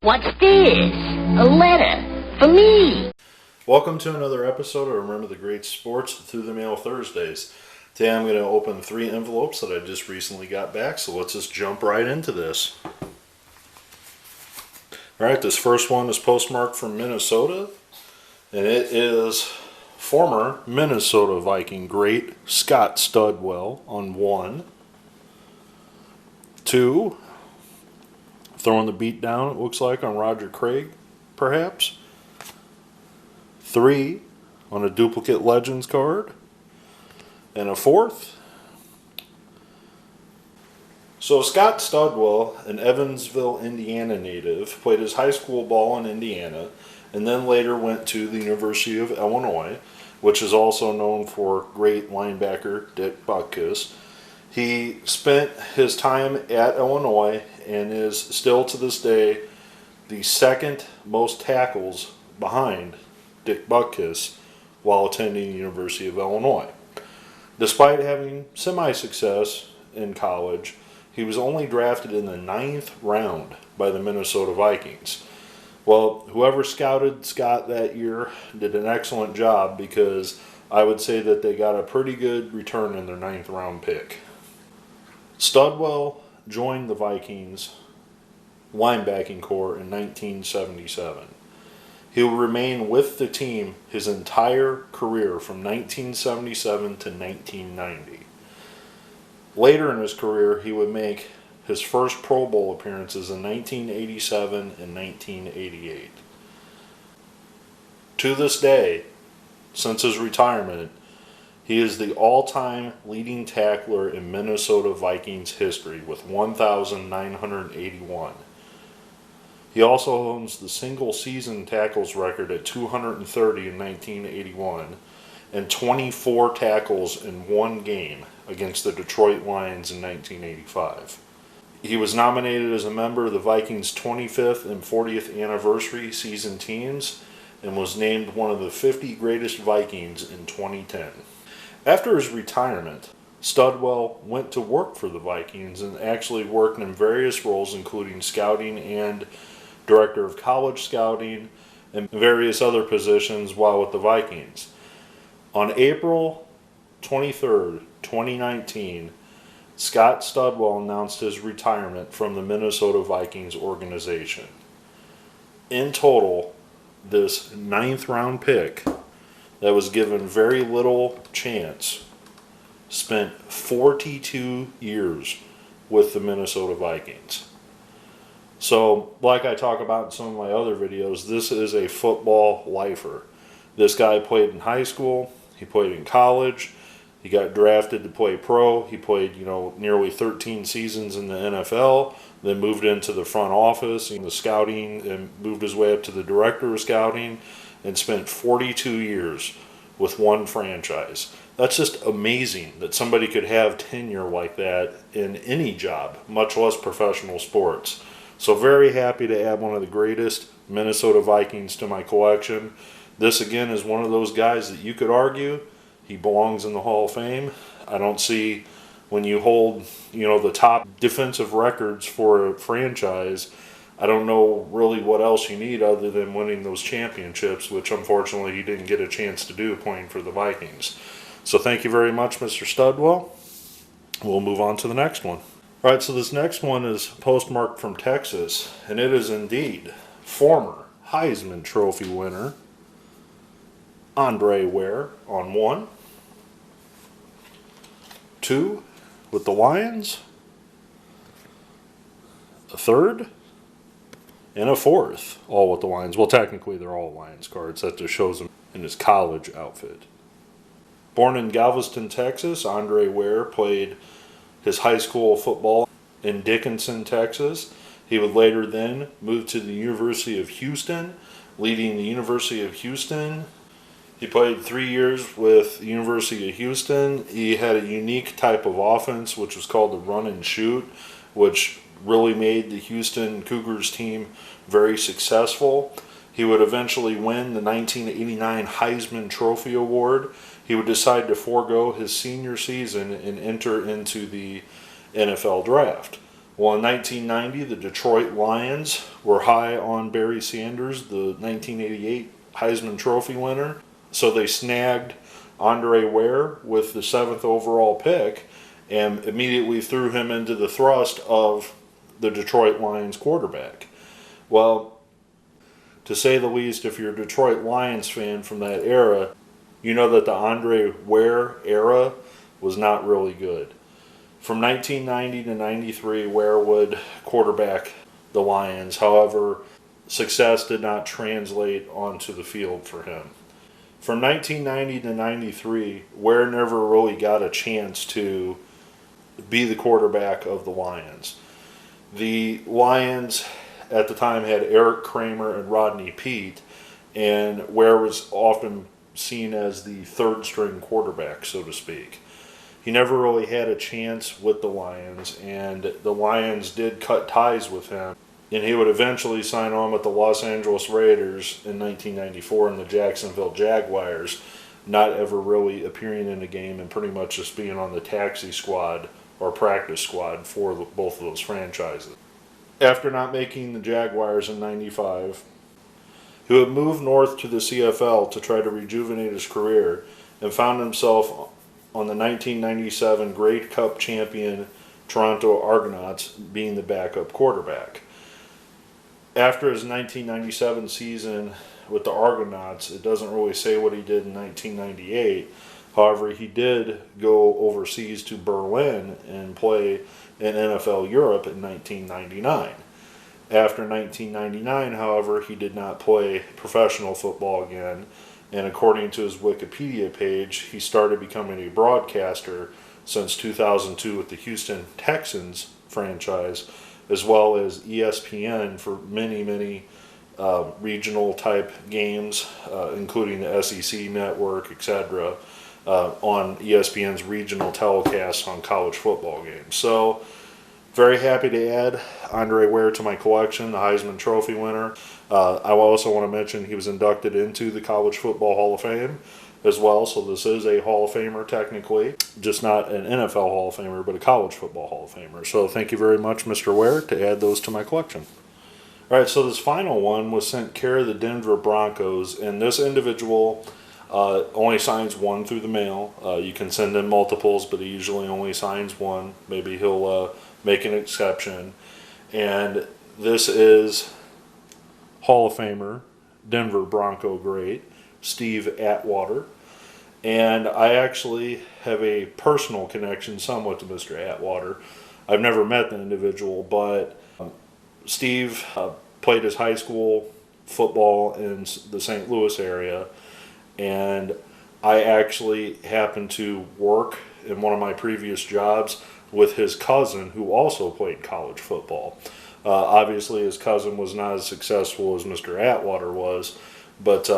What's this? A letter for me. Welcome to another episode of Remember the Great Sports Through the Mail Thursdays. Today I'm going to open 3 envelopes that I just recently got back, so let's just jump right into this. Alright, this first one is postmarked from Minnesota, and it is former Minnesota Viking great Scott Studwell on 1. 2, throwing the beat down, it looks like, on Roger Craig, perhaps. 3, on a duplicate Legends card. And a 4th. So Scott Studwell, an Evansville, Indiana native, played his high school ball in Indiana, and then later went to the University of Illinois, which is also known for great linebacker Dick Butkus. He spent his time at Illinois and is still to this day the second most tackles behind Dick Butkus while attending the University of Illinois. Despite having semi-success in college, he was only drafted in the 9th round by the Minnesota Vikings. Well, whoever scouted Scott that year did an excellent job, because I would say that they got a pretty good return in their 9th round pick. Studwell joined the Vikings linebacking corps in 1977. He will remain with the team his entire career from 1977 to 1990. Later in his career, he would make his first Pro Bowl appearances in 1987 and 1988. To this day, since his retirement, he is the all-time leading tackler in Minnesota Vikings history with 1,981. He also owns the single-season tackles record at 230 in 1981 and 24 tackles in one game against the Detroit Lions in 1985. He was nominated as a member of the Vikings' 25th and 40th anniversary season teams and was named one of the 50 greatest Vikings in 2010. After his retirement, Studwell went to work for the Vikings and actually worked in various roles, including scouting and director of college scouting and various other positions while with the Vikings. On April 23rd, 2019, Scott Studwell announced his retirement from the Minnesota Vikings organization. In total, this 9th round pick that was given very little chance spent 42 years with the Minnesota Vikings. So, like I talk about in some of my other videos, this is a football lifer. This guy played in high school, he played in college, he got drafted to play pro, he played, nearly 13 seasons in the NFL, then moved into the front office in the scouting and moved his way up to the director of scouting, and spent 42 years with one franchise. That's just amazing that somebody could have tenure like that in any job, much less professional sports. So very happy to add one of the greatest Minnesota Vikings to my collection. This again is one of those guys that you could argue he belongs in the Hall of Fame. I don't see, when you hold, the top defensive records for a franchise, I don't know really what else you need other than winning those championships, which unfortunately he didn't get a chance to do playing for the Vikings. So thank you very much, Mr. Studwell. We'll move on to the next one. All right, so this next one is postmarked from Texas, and it is indeed former Heisman Trophy winner Ware on 1. 2 with the Lions. A 3rd. And a 4th, all with the Lions. Well, technically they're all Lions cards. That just shows him in his college outfit. Born in Galveston, Texas, Ware played his high school football in Dickinson, Texas. He would later then move to the University of Houston, leading the University of Houston. He played 3 years with the University of Houston. He had a unique type of offense, which was called the run and shoot, which really made the Houston Cougars team very successful. He would eventually win the 1989 Heisman Trophy Award. He would decide to forego his senior season and enter into the NFL draft. Well, in 1990, the Detroit Lions were high on Barry Sanders, the 1988 Heisman Trophy winner. So they snagged Andre Ware with the 7th overall pick and immediately threw him into the thrust of the Detroit Lions quarterback. Well, to say the least, if you're a Detroit Lions fan from that era, you know that the Andre Ware era was not really good. From 1990 to 93, Ware would quarterback the Lions. However, success did not translate onto the field for him. From 1990 to 93, Ware never really got a chance to be the quarterback of the Lions. The Lions at the time had Eric Kramer and Rodney Peete, and Ware was often seen as the third string quarterback, so to speak. He never really had a chance with the Lions, and the Lions did cut ties with him, and he would eventually sign on with the Los Angeles Raiders in 1994 and the Jacksonville Jaguars, not ever really appearing in a game and pretty much just being on the taxi squad or practice squad for both of those franchises. After not making the Jaguars in 95, he would move north to the CFL to try to rejuvenate his career and found himself on the 1997 Grey Cup champion Toronto Argonauts being the backup quarterback. After his 1997 season with the Argonauts, it doesn't really say what he did in 1998. However, he did go overseas to Berlin and play in NFL Europe in 1999. After 1999, however, he did not play professional football again, and according to his Wikipedia page, he started becoming a broadcaster since 2002 with the Houston Texans franchise, as well as ESPN for many regional type games, including the SEC network, etc., on ESPN's regional telecasts on college football games. So, very happy to add Andre Ware to my collection, the Heisman Trophy winner. I also want to mention he was inducted into the College Football Hall of Fame as well, so this is a Hall of Famer technically, just not an NFL Hall of Famer, but a College Football Hall of Famer. So thank you very much, Mr. Ware, to add those to my collection. All right, so this final one was sent care of the Denver Broncos, and this individual only signs one through the mail. You can send in multiples, but he usually only signs one. Maybe he'll make an exception. And this is Hall of Famer, Denver Bronco great, Steve Atwater. And I actually have a personal connection somewhat to Mr. Atwater. I've never met the individual, but Steve played his high school football in the St. Louis area, and I actually happened to work in one of my previous jobs with his cousin who also played college football. Obviously his cousin was not as successful as Mr. Atwater was, but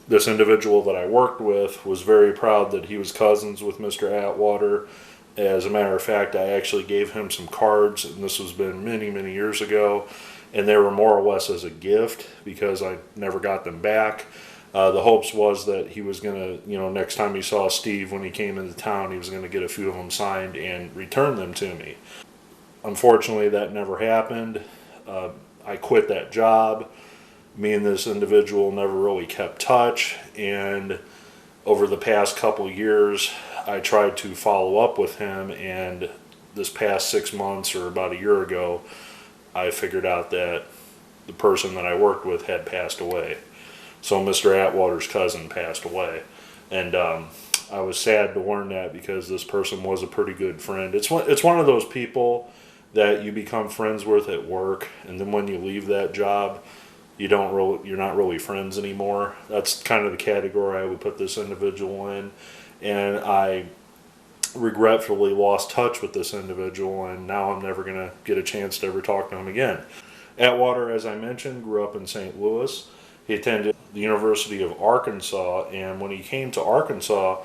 this individual that I worked with was very proud that he was cousins with Mr. Atwater. As a matter of fact, I actually gave him some cards, and this has been many years ago, and they were more or less as a gift because I never got them back. The hopes was that he was going to, next time he saw Steve when he came into town, he was going to get a few of them signed and return them to me. Unfortunately, that never happened. I quit that job. Me and this individual never really kept touch, and over the past couple years, I tried to follow up with him, and this past 6 months or about a year ago, I figured out that the person that I worked with had passed away. So Mr. Atwater's cousin passed away, and I was sad to learn that because this person was a pretty good friend. It's one of those people that you become friends with at work, and then when you leave that job, you're not really friends anymore. That's kind of the category I would put this individual in, and I regretfully lost touch with this individual, and now I'm never going to get a chance to ever talk to him again. Atwater, as I mentioned, grew up in St. Louis. He attended the University of Arkansas, and when he came to Arkansas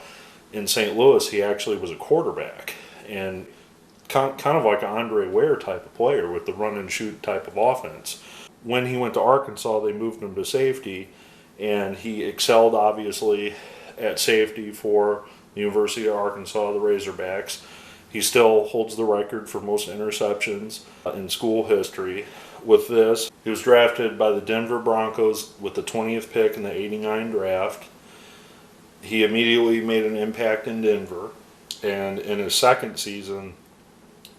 in St. Louis, he actually was a quarterback, and kind of like an Andre Ware type of player with the run and shoot type of offense. When he went to Arkansas, they moved him to safety, and he excelled obviously at safety for the University of Arkansas, the Razorbacks, He still holds the record for most interceptions in school history. With this, he was drafted by the Denver Broncos with the 20th pick in the '89 draft. He immediately made an impact in Denver, and in his second season,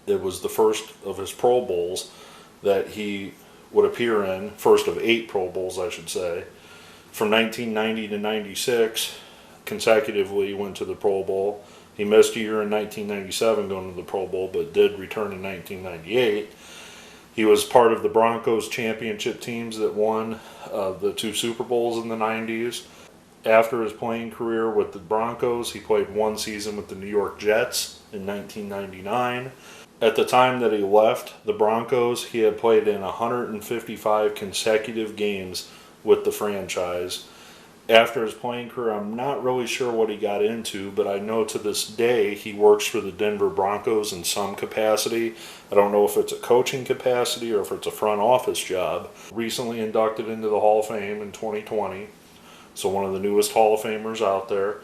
it was the first of his Pro Bowls that he would appear in, first of 8 Pro Bowls, I should say. From 1990 to 96, consecutively went to the Pro Bowl. He missed a year in 1997 going to the Pro Bowl, but did return in 1998. He was part of the Broncos championship teams that won the 2 Super Bowls in the 90s. After his playing career with the Broncos, he played 1 season with the New York Jets in 1999. At the time that he left the Broncos, he had played in 155 consecutive games with the franchise. After his playing career, I'm not really sure what he got into, but I know to this day he works for the Denver Broncos in some capacity. I don't know if it's a coaching capacity or if it's a front office job. Recently inducted into the Hall of Fame in 2020, so one of the newest Hall of Famers out there.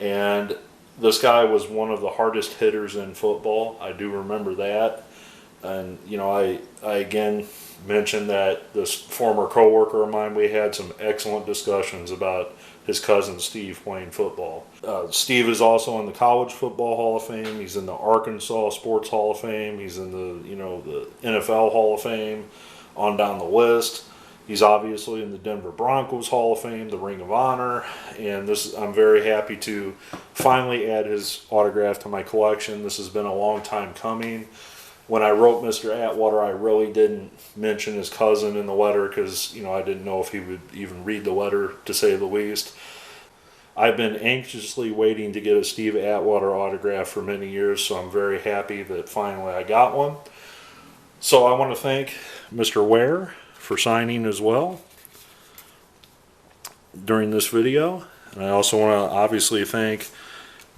And this guy was one of the hardest hitters in football. I do remember that. And, you know, I again mentioned that this former coworker of mine, we had some excellent discussions about his cousin Steve playing football. Steve is also in the College Football Hall of Fame. He's in the Arkansas Sports Hall of Fame. He's in the NFL Hall of Fame, on down the list. He's obviously in the Denver Broncos Hall of Fame, the Ring of Honor, and I'm very happy to finally add his autograph to my collection. This has been a long time coming. When I wrote Mr. Atwater, I really didn't mention his cousin in the letter because, I didn't know if he would even read the letter, to say the least. I've been anxiously waiting to get a Steve Atwater autograph for many years, so I'm very happy that finally I got one. So I want to thank Mr. Ware for signing as well during this video. And I also want to obviously thank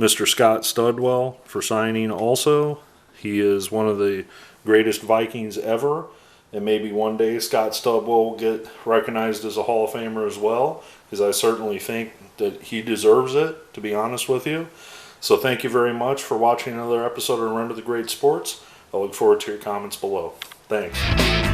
Mr. Scott Studwell for signing also. He is one of the greatest Vikings ever, and maybe one day Scott Studwell will get recognized as a Hall of Famer as well, because I certainly think that he deserves it, to be honest with you. So thank you very much for watching another episode of Run to the Great Sports. I look forward to your comments below. Thanks.